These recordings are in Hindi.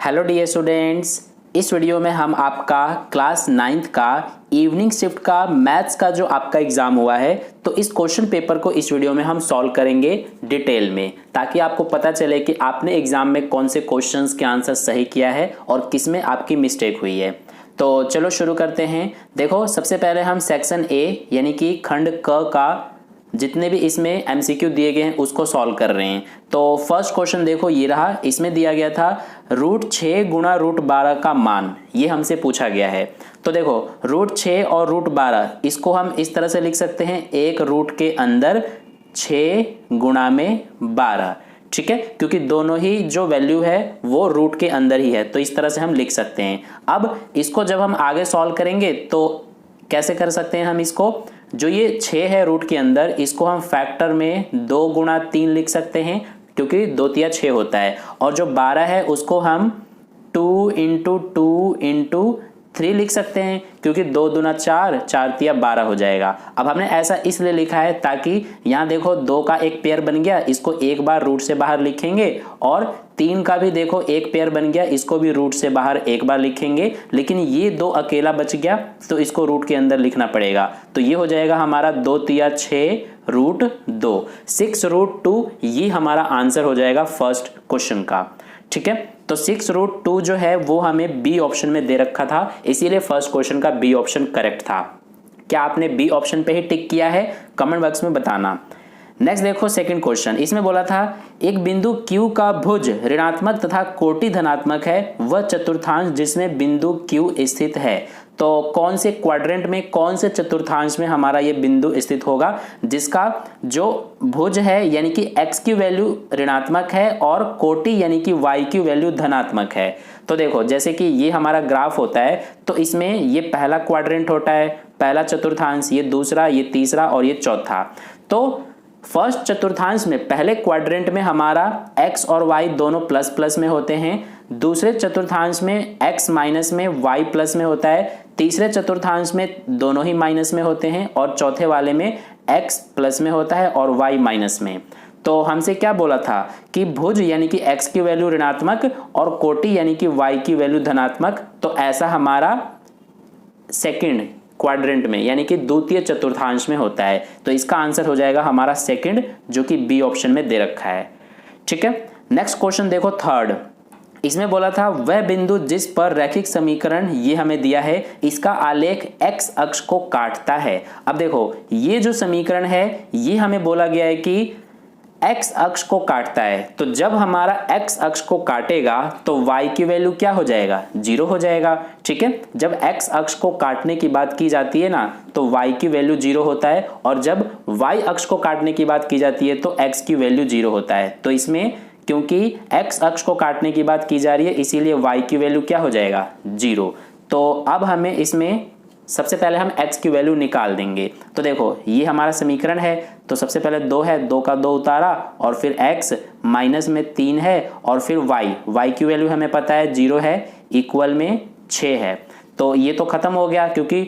हेलो डियर स्टूडेंट्स, इस वीडियो में हम आपका क्लास 9th का इवनिंग शिफ्ट का मैथ्स का जो आपका एग्ज़ाम हुआ है तो इस क्वेश्चन पेपर को इस वीडियो में हम सॉल्व करेंगे डिटेल में, ताकि आपको पता चले कि आपने एग्ज़ाम में कौन से क्वेश्चंस के आंसर सही किया है और किस में आपकी मिस्टेक हुई है। तो चलो शुरू करते हैं। देखो, सबसे पहले हम सेक्शन ए यानी कि खंड क का जितने भी इसमें एमसीक्यू दिए गए हैं उसको सॉल्व कर रहे हैं। तो फर्स्ट क्वेश्चन देखो ये रहा, इसमें दिया गया था √6 गुणा √12 का मान, ये हमसे पूछा गया है। तो देखो √6 और √12 इसको हम इस तरह से लिख सकते हैं, एक रूट के अंदर 6 गुणा में 12, ठीक है, क्योंकि दोनों ही जो वैल्यू है वो रूट के अंदर ही है, तो इस तरह से हम लिख सकते हैं। अब इसको जब हम आगे सॉल्व करेंगे तो कैसे कर सकते हैं हम इसको, जो ये 6 है रूट के अंदर, इसको हम फैक्टर में 2 गुणा 3 लिख सकते हैं क्योंकि 2 तिया 6 होता है, और जो 12 है उसको हम 2 इंटू 2 इंटू 3 लिख सकते हैं क्योंकि 2 दूना 4, 4 तिया 12 हो जाएगा। अब हमने ऐसा इसलिए लिखा है ताकि यहाँ देखो 2 का एक पेयर बन गया, इसको एक बार रूट से बाहर लिखेंगे, और 3 का भी देखो एक पेयर बन गया, इसको भी रूट से बाहर एक बार लिखेंगे, लेकिन ये 2 अकेला बच गया तो इसको रूट के अंदर लिखना पड़ेगा। तो ये हो जाएगा हमारा 2 तिया 6 √2, 6√2, ये हमारा आंसर हो जाएगा फर्स्ट क्वेश्चन का, ठीक है। तो 6√2 जो है वो हमें बी ऑप्शन में दे रखा था, इसीलिए फर्स्ट क्वेश्चन का बी ऑप्शन करेक्ट था। क्या आपने बी ऑप्शन पे ही टिक किया है, कमेंट बॉक्स में बताना। नेक्स्ट देखो सेकंड क्वेश्चन, इसमें बोला था एक बिंदु Q का भुज ऋणात्मक तथा कोटि धनात्मक है, वह चतुर्थांश जिसमें बिंदु Q स्थित है। तो कौन से क्वाड्रेंट में, कौन से चतुर्थांश में हमारा ये बिंदु स्थित होगा जिसका जो भुज है यानी कि x की वैल्यू ऋणात्मक है और कोटि यानी कि y की वैल्यू धनात्मक है। तो देखो जैसे कि ये हमारा ग्राफ होता है, तो इसमें ये पहला क्वाड्रेंट होता है, पहला चतुर्थांश, ये दूसरा, ये तीसरा और ये चौथा। तो फर्स्ट चतुर्थांश में पहले क्वाड्रेंट में हमारा x और y दोनों प्लस प्लस में होते हैं, दूसरे चतुर्थांश में x माइनस में y प्लस में होता है, तीसरे चतुर्थांश में दोनों ही माइनस में होते हैं, और चौथे वाले में x प्लस में होता है और y माइनस में। तो हमसे क्या बोला था कि भुज यानी कि x की वैल्यू ऋणात्मक और कोटि यानी कि y की वैल्यू धनात्मक, तो ऐसा हमारा सेकंड क्वाड्रेंट में यानी कि द्वितीय चतुर्थांश में होता है। तो इसका आंसर हो जाएगा हमारा सेकंड, जो कि बी ऑप्शन में दे रखा है, ठीक है। नेक्स्ट क्वेश्चन देखो थर्ड, इसमें बोला था वह बिंदु जिस पर रैखिक समीकरण ये हमें दिया है, इसका आलेख x अक्ष को काटता है। अब देखो ये जो समीकरण है ये हमें बोला गया है कि x अक्ष को काटता है, तो जब हमारा x अक्ष को काटेगा तो y की वैल्यू क्या हो जाएगा, 0 हो जाएगा, ठीक है। जब x अक्ष को काटने की बात की जाती है ना तो y की वैल्यू 0 होता है, और जब y अक्ष को काटने की बात की जाती है तो x की वैल्यू 0 होता है। तो इसमें क्योंकि x अक्ष को काटने की बात की जा रही है इसीलिए y की वैल्यू क्या हो जाएगा, 0। तो अब हमें इसमें सबसे पहले हम x की वैल्यू निकाल देंगे। तो देखो ये हमारा समीकरण है, तो सबसे पहले 2 है, 2 का 2 उतारा, और फिर x माइनस में 3 है, और फिर y की वैल्यू हमें पता है 0 है, इक्वल में 6 है। तो ये तो खत्म हो गया क्योंकि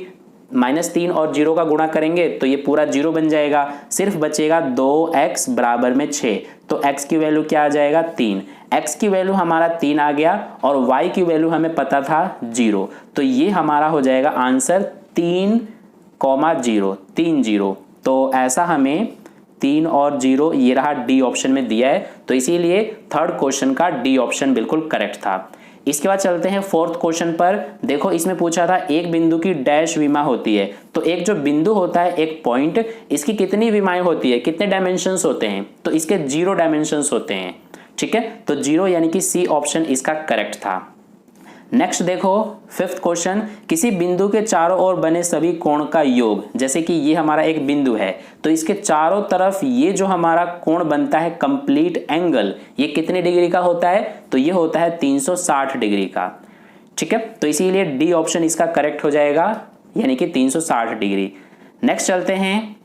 -3 और 0 का गुणा करेंगे तो ये पूरा 0 बन जाएगा, सिर्फ बचेगा 2x बराबर में 6। तो x की वैल्यू क्या आ जाएगा, 3। x की वैल्यू हमारा 3 आ गया और y की वैल्यू हमें पता था 0, तो ये हमारा हो जाएगा आंसर 3,0, 30। तो ऐसा हमें 3 और 0 ये रहा डी ऑप्शन में दिया है, तो इसीलिए थर्ड क्वेश्चन का डी ऑप्शन बिल्कुल करेक्ट था। इसके बाद चलते हैं फोर्थ क्वेश्चन पर। देखो इसमें पूछा था एक बिंदु की डैश विमा होती है। तो एक जो बिंदु होता है, एक पॉइंट, इसकी कितनी विमाएं होती है, कितने डायमेंशंस होते हैं, तो इसके 0 डायमेंशंस होते हैं, ठीक है। तो 0 यानी कि सी ऑप्शन इसका करेक्ट था। नेक्स्ट देखो फिफ्थ क्वेश्चन, किसी बिंदु के चारों ओर बने सभी कोण का योग, जैसे कि ये हमारा एक बिंदु है तो इसके चारों तरफ ये जो हमारा कोण बनता है कंप्लीट एंगल, ये कितने डिग्री का होता है, तो ये होता है 360 डिग्री का, ठीक है। तो इसीलिए डी ऑप्शन इसका करेक्ट हो जाएगा, यानी कि 360 डिग्री। नेक्स्ट चलते हैं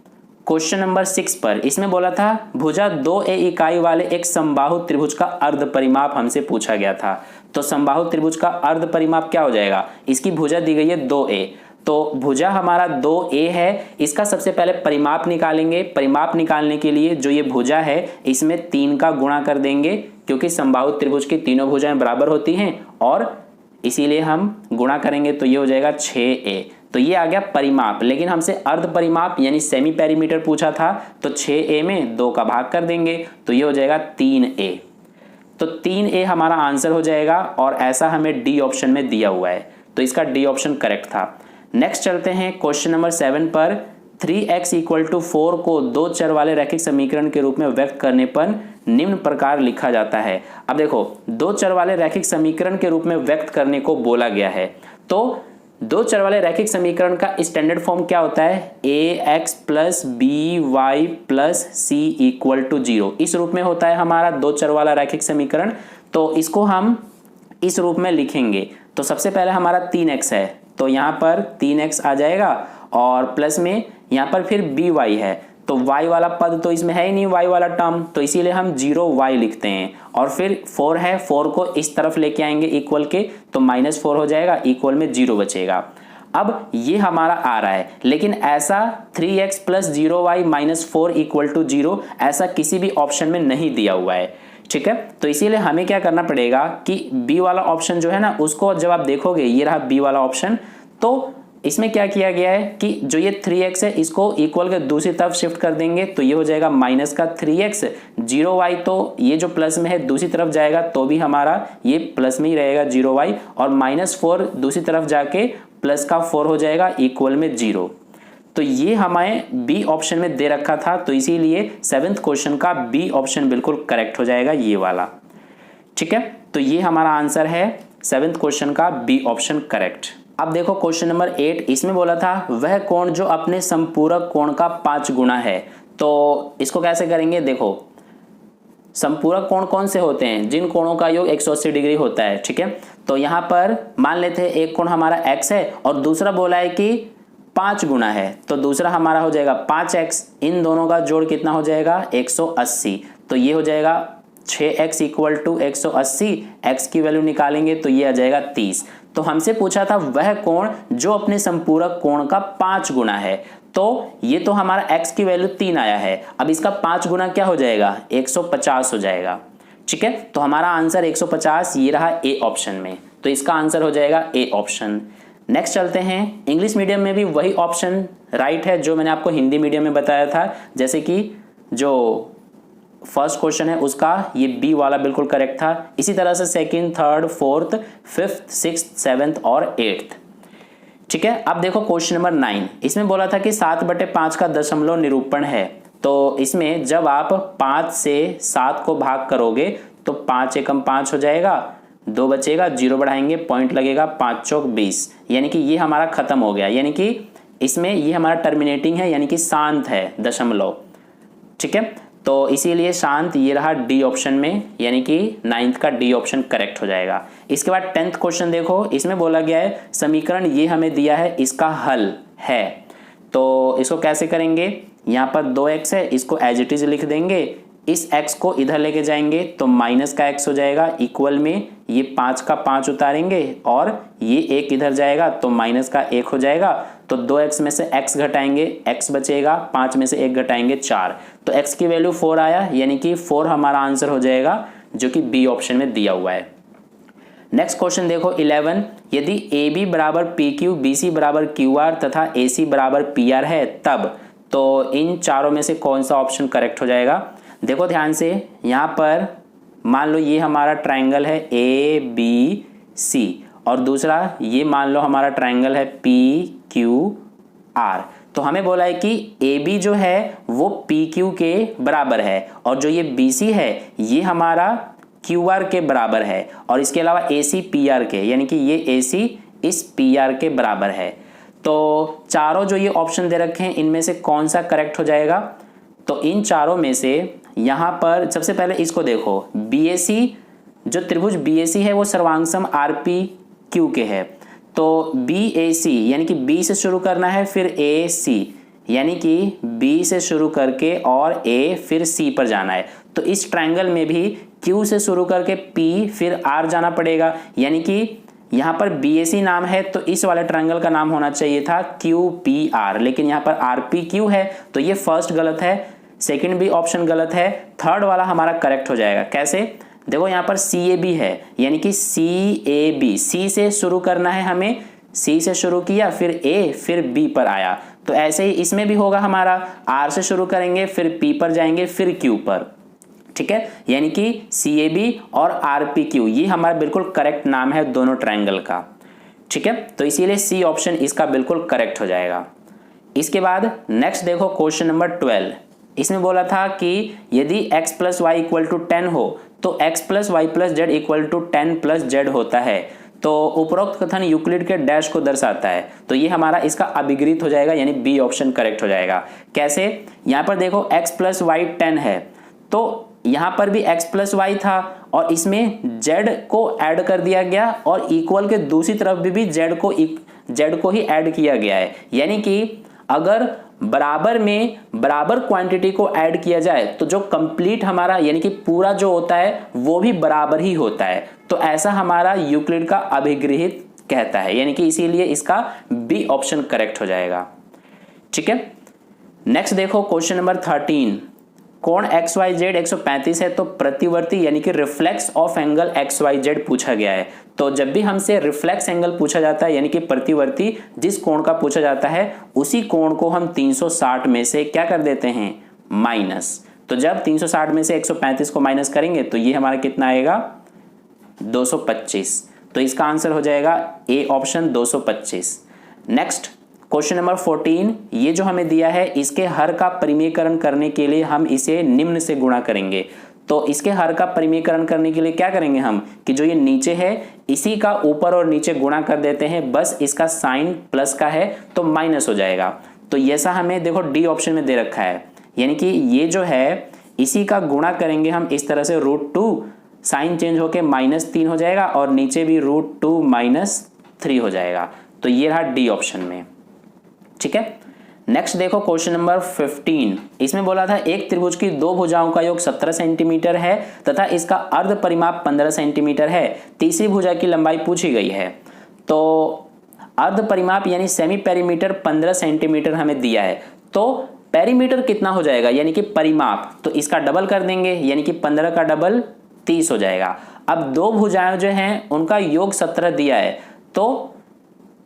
क्वेश्चन नंबर 6 पर। इसमें बोला था भुजा 2a इकाई वाले एक समबाहु त्रिभुज का अर्ध परिमाप हमसे पूछा गया था। तो समबाहु त्रिभुज का अर्ध परिमाप क्या हो जाएगा, इसकी भुजा दी गई है 2a, तो भुजा हमारा 2a है, इसका सबसे पहले परिमाप निकालेंगे। परिमाप निकालने के लिए जो ये भुजा है इसमें 3 का गुणा कर देंगे, क्योंकि समबाहु त्रिभुज की तीनों भुजाएं बराबर होती हैं और इसीलिए हम गुणा करेंगे तो ये हो जाएगा 6a। तो ये आ गया परिमाप, लेकिन हमसे अर्ध परिमाप यानी सेमी पेरीमीटर पूछा था, तो 6a में 2 का भाग कर देंगे तो ये हो जाएगा 3a। तो 3a हमारा आंसर हो जाएगा और ऐसा हमें डी ऑप्शन में दिया हुआ है, तो इसका डी ऑप्शन करेक्ट था। नेक्स्ट चलते हैं क्वेश्चन नंबर 7 पर। 3x = 4 को 2 चर वाले रैखिक समीकरण के रूप में व्यक्त करने पर निम्न प्रकार लिखा जाता है। अब देखो 2 चर वाले रैखिक समीकरण के रूप में व्यक्त करने को बोला गया है, तो 2 चर वाले रैखिक समीकरण का स्टैंडर्ड फॉर्म क्या होता है, ax + by + c = 0। इस रूप में होता है हमारा 2 चर वाला रैखिक समीकरण। तो इसको हम इस रूप में लिखेंगे। तो सबसे पहले हमारा 3x है, तो यहाँ पर 3x आ जाएगा और प्लस में यहाँ पर फिर by है, तो y वाला पद तो इसमें है ही नहीं, y वाला टर्म, तो इसीलिए हम 0y लिखते हैं। और फिर 4 है, 4 को इस तरफ लेके आएंगे इक्वल के, तो -4 हो जाएगा, इक्वल में 0 बचेगा। अब ये हमारा आ रहा है, लेकिन ऐसा 3x + 0y - 4 = 0 ऐसा किसी भी ऑप्शन में नहीं दिया हुआ है, ठीक है। तो इसीलिए हमें क्या करना पड़ेगा कि बी वाला ऑप्शन जो है ना, उसको जब आप देखोगे, ये रहा बी वाला ऑप्शन, तो इसमें क्या किया गया है कि जो ये 3x है इसको इक्वल के दूसरी तरफ शिफ्ट कर देंगे, तो ये हो जाएगा -3x, 0y तो ये जो प्लस में है दूसरी तरफ जाएगा तो भी हमारा ये प्लस में ही रहेगा 0y, और -4 दूसरी तरफ जाके प्लस का 4 हो जाएगा, इक्वल में 0। तो ये हमें बी ऑप्शन में दे रखा था, तो इसीलिए 7th क्वेश्चन का बी ऑप्शन बिल्कुल करेक्ट हो जाएगा, ये वाला, ठीक है। तो ये हमारा आंसर है 7th क्वेश्चन का बी ऑप्शन करेक्ट। अब देखो क्वेश्चन नंबर 8, इसमें बोला था वह कोण जो अपने संपूरक कोण का 5 गुना है। तो इसको कैसे करेंगे, देखो संपूरक कोण कौन से होते हैं, जिन कोणों का योग 180 डिग्री होता है, ठीक है। तो यहाँ पर मान लेते हैं एक कोण हमारा x है और दूसरा बोला है कि 5 गुना है, तो दूसरा हमारा हो जाएगा 5x, इन दोनों का जोड़ कितना हो जाएगा 180, तो ये हो जाएगा 6x = 180, x की वैल्यू निकालेंगे तो ये आ जाएगा 30। तो हमसे पूछा था वह कोण जो अपने संपूरक कोण का 5 गुना है, तो ये तो हमारा x की वैल्यू 3 आया है, अब इसका 5 गुना क्या हो जाएगा 150 हो जाएगा, ठीक है। तो हमारा आंसर 150 ये रहा ए ऑप्शन में, तो इसका आंसर हो जाएगा ए ऑप्शन। नेक्स्ट चलते हैं, इंग्लिश मीडियम में भी वही ऑप्शन राइट है जो मैंने आपको हिंदी मीडियम में बताया था, जैसे कि जो फर्स्ट क्वेश्चन है उसका ये बी वाला बिल्कुल करेक्ट था। इसी तरह से 2nd, 3rd, 4th, 5th, 6th, 7th और 8th, ठीक है। अब देखो क्वेश्चन नंबर 9, इसमें बोला था कि 7/5 का दशमलव निरूपण है। तो इसमें जब आप 5 से 7 को भाग करोगे तो 5 एकम 5 हो जाएगा, 2 बचेगा, 0 बढ़ाएंगे, पॉइंट लगेगा, 5 चौक 20, यानी कि ये हमारा खत्म हो गया, यानी कि इसमें ये हमारा टर्मिनेटिंग है, यानी कि शांत है दशमलव, ठीक है। तो इसीलिए शांत ये रहा डी ऑप्शन में, यानी कि 9th का डी ऑप्शन करेक्ट हो जाएगा। इसके बाद 10th क्वेश्चन देखो, इसमें बोला गया है समीकरण ये हमें दिया है, इसका हल है, तो इसको कैसे करेंगे, यहाँ पर 2x है, इसको एज इट इज लिख देंगे, इस x को इधर लेके जाएंगे तो माइनस का x हो जाएगा, इक्वल में ये 5 का 5 उतारेंगे और ये 1 इधर जाएगा तो माइनस का 1 हो जाएगा, तो 2x में से x घटाएंगे, x बचेगा, 5 में से 1 घटाएंगे 4, तो x की वैल्यू 4 आया, यानी कि 4 हमारा आंसर हो जाएगा, जो कि बी ऑप्शन में दिया हुआ है। नेक्स्ट क्वेश्चन देखो 11, यदि AB = PQ, BC = QR तथा AC = PR है तब, तो इन चारों में से कौन सा ऑप्शन करेक्ट हो जाएगा। देखो ध्यान से, यहाँ पर मान लो ये हमारा ट्रायंगल है ABC और दूसरा ये मान लो हमारा ट्रायंगल है PQR, तो हमें बोला है कि AB जो है वो PQ के बराबर है और जो ये BC है ये हमारा QR के बराबर है, और इसके अलावा AC PR के, यानी कि ये AC इस PR के बराबर है। तो चारों जो ये ऑप्शन दे रखे हैं इनमें से कौन सा करेक्ट हो जाएगा, तो इन चारों में से यहाँ पर सबसे पहले इसको देखो, BAC जो त्रिभुज BAC है वो सर्वांगसम RPQ के है, तो BAC यानी कि B से शुरू करना है, फिर AC यानी कि B से शुरू करके और A फिर C पर जाना है, तो इस ट्रायंगल में भी Q से शुरू करके P फिर R जाना पड़ेगा, यानी कि यहाँ पर BAC नाम है तो इस वाले ट्रायंगल का नाम होना चाहिए था QPR, लेकिन यहाँ पर RPQ है, तो ये फर्स्ट गलत है, सेकंड भी ऑप्शन गलत है, थर्ड वाला हमारा करेक्ट हो जाएगा। कैसे, देखो यहाँ पर CAB है, यानी कि CAB, C से शुरू करना है हमें, C से शुरू किया फिर A फिर B पर आया। तो ऐसे ही इसमें भी होगा हमारा, R से शुरू करेंगे फिर P पर जाएंगे फिर Q पर, ठीक है। यानी कि CAB और RPQ ये हमारा बिल्कुल करेक्ट नाम है दोनों ट्रायंगल का, ठीक है। तो इसीलिए C ऑप्शन इसका बिल्कुल करेक्ट हो जाएगा। इसके बाद नेक्स्ट देखो क्वेश्चन नंबर 12। इसमें बोला था कि यदि x plus y equal to 10 हो तो x plus y plus z equal to 10 plus z होता है। तो उपरोक्त कथन यूक्लिड के डैश को दर्शाता है। तो ये हमारा इसका अभिगृहित हो जाएगा, यानी बी ऑप्शन करेक्ट हो जाएगा। कैसे? यहाँ पर देखो x प्लस वाई 10 है, तो यहाँ पर भी x प्लस वाई था और इसमें z को ऐड कर दिया गया और इक्वल के दूसरी तरफ भी z को ही ऐड किया गया है। यानी कि अगर बराबर में बराबर क्वांटिटी को ऐड किया जाए तो जो कंप्लीट हमारा यानी कि पूरा जो होता है वो भी बराबर ही होता है। तो ऐसा हमारा यूक्लिड का अभिगृहित कहता है, यानी कि इसीलिए इसका बी ऑप्शन करेक्ट हो जाएगा, ठीक है। नेक्स्ट देखो क्वेश्चन नंबर 13। कोण XYZ 135 है तो प्रतिवर्ती यानी कि रिफ्लेक्स ऑफ एंगल XYZ पूछा गया है। तो जब भी हमसे रिफ्लेक्स एंगल पूछा जाता है यानी कि प्रतिवर्ती जिस कोण का पूछा जाता है उसी कोण को हम 360 में से क्या कर देते हैं, माइनस। तो जब 360 में से 135 को माइनस करेंगे तो ये हमारा कितना आएगा, 225। तो इसका आंसर हो जाएगा A option 225। Next question number 14। ये जो हमें दिया है इसके हर का परिमेयकरण करने के लिए हम इसे निम्न से गुणा करेंगे। तो इसके हर का परिमेयकरण करने के लिए क्या करेंगे हम कि जो ये नीचे है इसी का ऊपर और नीचे गुणा कर देते हैं, बस इसका साइन प्लस का है तो माइनस हो जाएगा। तो ऐसा हमें देखो डी ऑप्शन में दे रखा है, यानी कि ये जो है इसी का गुणा करेंगे हम इस तरह से, √2 साइन चेंज होके -3 हो जाएगा और नीचे भी √2 -3 हो जाएगा। तो ये रहा डी ऑप्शन में, ठीक है। नेक्स्ट देखो क्वेश्चन नंबर 15। इसमें बोला था एक त्रिभुज की दो भुजाओं का योग 17 सेंटीमीटर है तथा इसका अर्ध परिमाप 15 सेंटीमीटर है। तीसरी भुजा की लंबाई पूछी गई है। तो अर्ध परिमाप यानी सेमी पेरीमीटर 15 सेंटीमीटर हमें दिया है, तो पेरीमीटर कितना हो जाएगा यानी कि परिमाप, तो इसका डबल कर देंगे यानी कि 15 का डबल 30 हो जाएगा। अब दो भुजाएं जो हैं उनका योग 17 दिया है, तो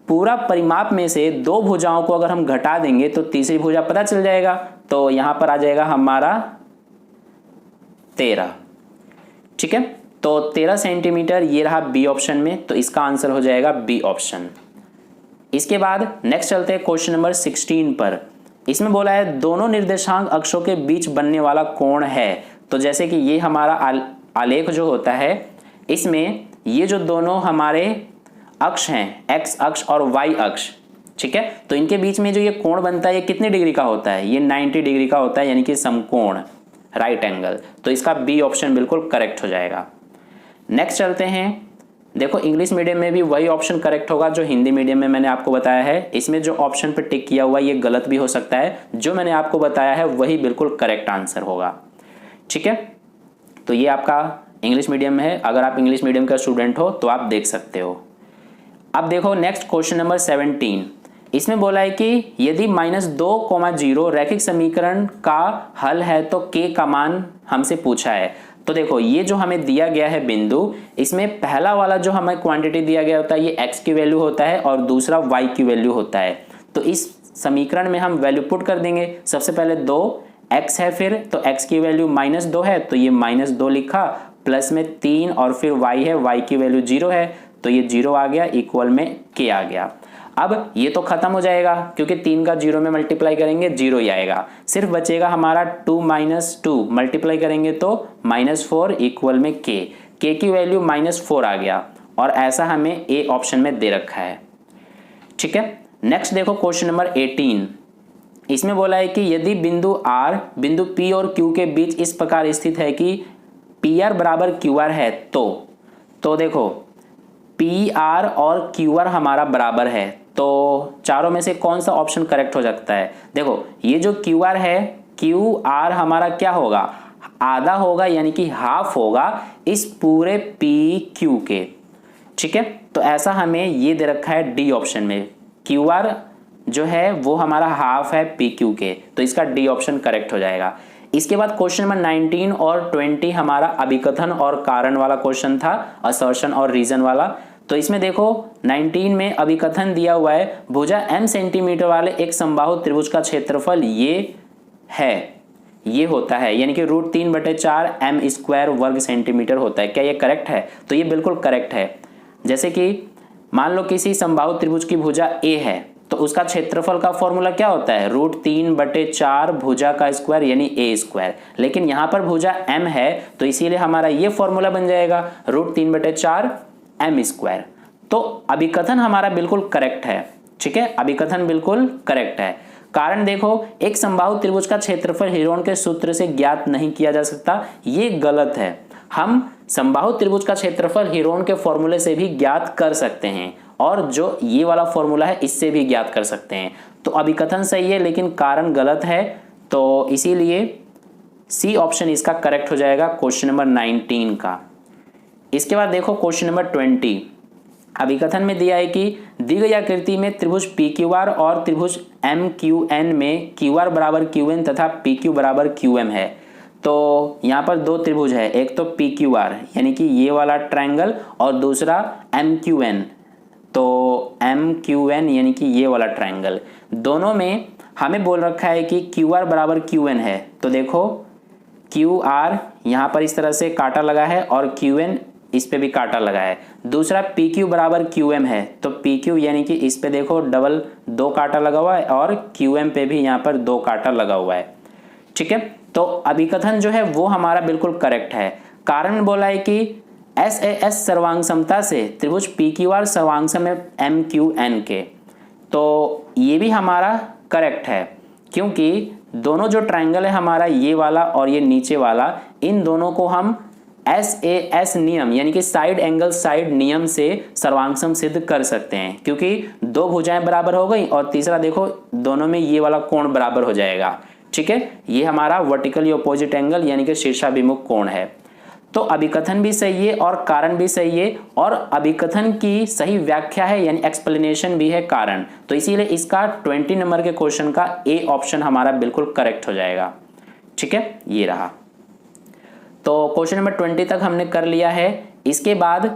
पूरा परिमाप में से दो भुजाओं को अगर हम घटा देंगे तो तीसरी भुजा पता चल जाएगा। तो यहां पर आ जाएगा हमारा 13, ठीक है। तो 13 सेंटीमीटर ये रहा बी ऑप्शन में, तो इसका आंसर हो जाएगा बी ऑप्शन। इसके बाद नेक्स्ट चलते हैं क्वेश्चन नंबर 16 पर। इसमें बोला है दोनों निर्देशांक अक्षों के बीच बनने वाला कोण है। तो जैसे कि ये हमारा आलेख जो होता है इसमें ये जो दोनों हमारे अक्ष हैं, एक्स अक्ष और वाई अक्ष, ठीक है, तो इनके बीच में जो ये कोण बनता है ये कितने डिग्री का होता है, ये 90 डिग्री का होता है, यानी कि समकोण, राइट एंगल। तो इसका बी ऑप्शन बिल्कुल करेक्ट हो जाएगा। नेक्स्ट चलते हैं। देखो इंग्लिश मीडियम में भी वही ऑप्शन करेक्ट होगा जो हिंदी मीडियम में मैंने आपको बताया है। इसमें जो ऑप्शन पर टिक किया हुआ ये गलत भी हो सकता है, जो मैंने आपको बताया है वही बिल्कुल करेक्ट आंसर होगा, ठीक है। तो ये आपका इंग्लिश मीडियम में है, अगर आप इंग्लिश मीडियम का स्टूडेंट हो तो आप देख सकते हो। अब देखो नेक्स्ट क्वेश्चन नंबर 17। इसमें बोला है कि यदि -2,0 रैखिक समीकरण का हल है तो k का मान हमसे पूछा है। तो देखो ये जो हमें दिया गया है बिंदु, इसमें पहला वाला जो हमें क्वांटिटी दिया गया होता है ये x की वैल्यू होता है और दूसरा y की वैल्यू होता है। तो इस समीकरण में हम वैल्यू पुट कर देंगे। सबसे पहले 2x है, फिर तो x की वैल्यू -2 है तो ये -2 लिखा, प्लस में 3 और फिर y है, y की वैल्यू 0 है तो ये 0 आ गया, इक्वल में k आ गया। अब ये तो खत्म हो जाएगा क्योंकि 3 का 0 में मल्टीप्लाई करेंगे 0 ही आएगा। सिर्फ बचेगा हमारा 2 - 2 मल्टीप्लाई करेंगे तो -4 इक्वल में k की वैल्यू -4 आ गया और ऐसा हमें ए ऑप्शन में दे रखा है, ठीक है। नेक्स्ट देखो क्वेश्चन नंबर 18। इसमें बोला है कि यदि बिंदु R बिंदु P और Q के बीच इस प्रकार स्थित है कि PR बराबर QR है तो देखो PR और QR हमारा बराबर है, तो चारों में से कौन सा ऑप्शन करेक्ट हो सकता है। देखो ये जो QR है, QR हमारा क्या होगा, आधा होगा यानी कि हाफ होगा इस पूरे PQ के, ठीक है। तो ऐसा हमें ये दे रखा है डी ऑप्शन में, QR जो है वो हमारा हाफ है PQ के, तो इसका डी ऑप्शन करेक्ट हो जाएगा। इसके बाद क्वेश्चन नंबर 19 और 20 हमारा अभिकथन और कारण वाला क्वेश्चन था, असर्शन और रीजन वाला। तो इसमें देखो 19 में अभिकथन दिया हुआ है, भुजा m सेंटीमीटर वाले एक समबाहु त्रिभुज का क्षेत्रफल ये होता है, यानी कि √3/4 m² वर्ग सेंटीमीटर होता है। क्या ये करेक्ट है? तो ये बिल्कुल करेक्ट है। जैसे कि मान लो किसी समबाहु त्रिभुज की भुजा a है, तो उसका क्षेत्रफल का फॉर्मूला क्या होता है? √3/4 भुजा का स्क्वायर यानी a²। लेकिन यहां पर भुजा m है, तो इसीलिए हमारा ये फॉर्मूला बन जाएगा √3/4 m²। तो अभिकथन हमारा बिल्कुल करेक्ट है। ठीक है, अभिकथन बिल्कुल करेक्ट है। कारण देखो, एक समबाहु त्रिभुज का क्षेत्रफल हीरोन के सूत्र से ज्ञात नहीं किया जा सकता, ये गलत है। हम समबाहु त्रिभुज का क्षेत्रफल हीरोन के फॉर्मूले से भी ज्ञात कर सकते हैं, और जो ये वाला फॉर्मूला है इससे भी ज्ञात कर सकते हैं। तो अभिकथन सही है लेकिन कारण गलत है, तो इसीलिए सी ऑप्शन इसका करेक्ट हो जाएगा क्वेश्चन नंबर 19 का। इसके बाद देखो क्वेश्चन नंबर 20। अभिकथन में दिया है कि दी गई आकृति में त्रिभुज PQR और त्रिभुज MQN में QR बराबर QN तथा PQ बराबर QM है। तो यहाँ पर दो त्रिभुज है, एक तो PQR यानी कि ये वाला ट्रायंगल और दूसरा MQN, तो MQN यानी कि ये वाला ट्रायंगल। दोनों में हमें बोल रखा है कि QR बराबर QN है। तो देखो QR यहाँ पर इस तरह से कांटा लगा है और QN इस पे भी कांटा लगा है। दूसरा PQ बराबर QM है, तो PQ यानी कि इस पे देखो डबल 2 कांटा लगा हुआ है और QM पे भी यहाँ पर 2 कांटा लगा हुआ है। ठीक है, तो अभिकथन जो है वो हमारा बिल्कुल करेक्ट है। कारण बोला है कि SAS सर्वांग समता से त्रिभुज PQR सर्वांग सम है MQN के, तो ये भी हमारा करेक्ट है, क्योंकि दोनों जो ट्रायंगल है हमारा ये वाला और ये नीचे वाला, इन दोनों को हम SAS नियम यानी कि साइड एंगल साइड नियम से सर्वांगसम सिद्ध कर सकते हैं, क्योंकि दो भुजाएं बराबर हो गई और तीसरा देखो दोनों में ये वाला कोण बराबर हो जाएगा। ठीक है, ये हमारा वर्टिकली ऑपोजिट एंगल यानी कि शीर्षाभिमुख कोण है। तो अभिकथन भी सही है और कारण भी सही है, और अभिकथन की सही व्याख्या है यानी एक्सप्लेनेशन भी है कारण। तो इसीलिए इसका 20 नंबर के क्वेश्चन का ए ऑप्शन हमारा बिल्कुल करेक्ट हो जाएगा। ठीक है, ये रहा। तो क्वेश्चन नंबर 20 तक हमने कर लिया है। इसके बाद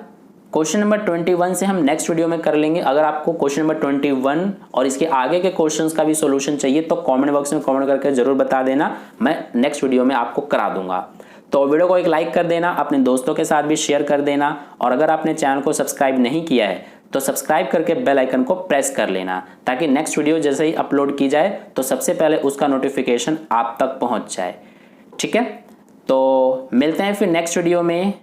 क्वेश्चन नंबर 21 से हम नेक्स्ट वीडियो में कर लेंगे। अगर आपको क्वेश्चन नंबर 21 और इसके आगे के क्वेश्चंस का भी सॉल्यूशन चाहिए तो कमेंट बॉक्स में कमेंट करके जरूर बता देना, मैं नेक्स्ट वीडियो में आपको करा दूंगा। तो वीडियो को एक लाइक कर देना, अपने दोस्तों के साथ भी शेयर कर देना, और अगर आपने चैनल को सब्सक्राइब नहीं किया है तो सब्सक्राइब करके बेल आइकन को प्रेस कर लेना, ताकि नेक्स्ट वीडियो जैसे ही अपलोड की जाए तो सबसे पहले उसका नोटिफिकेशन आप तक पहुंच जाए। ठीक है, तो मिलते हैं फिर नेक्स्ट वीडियो में।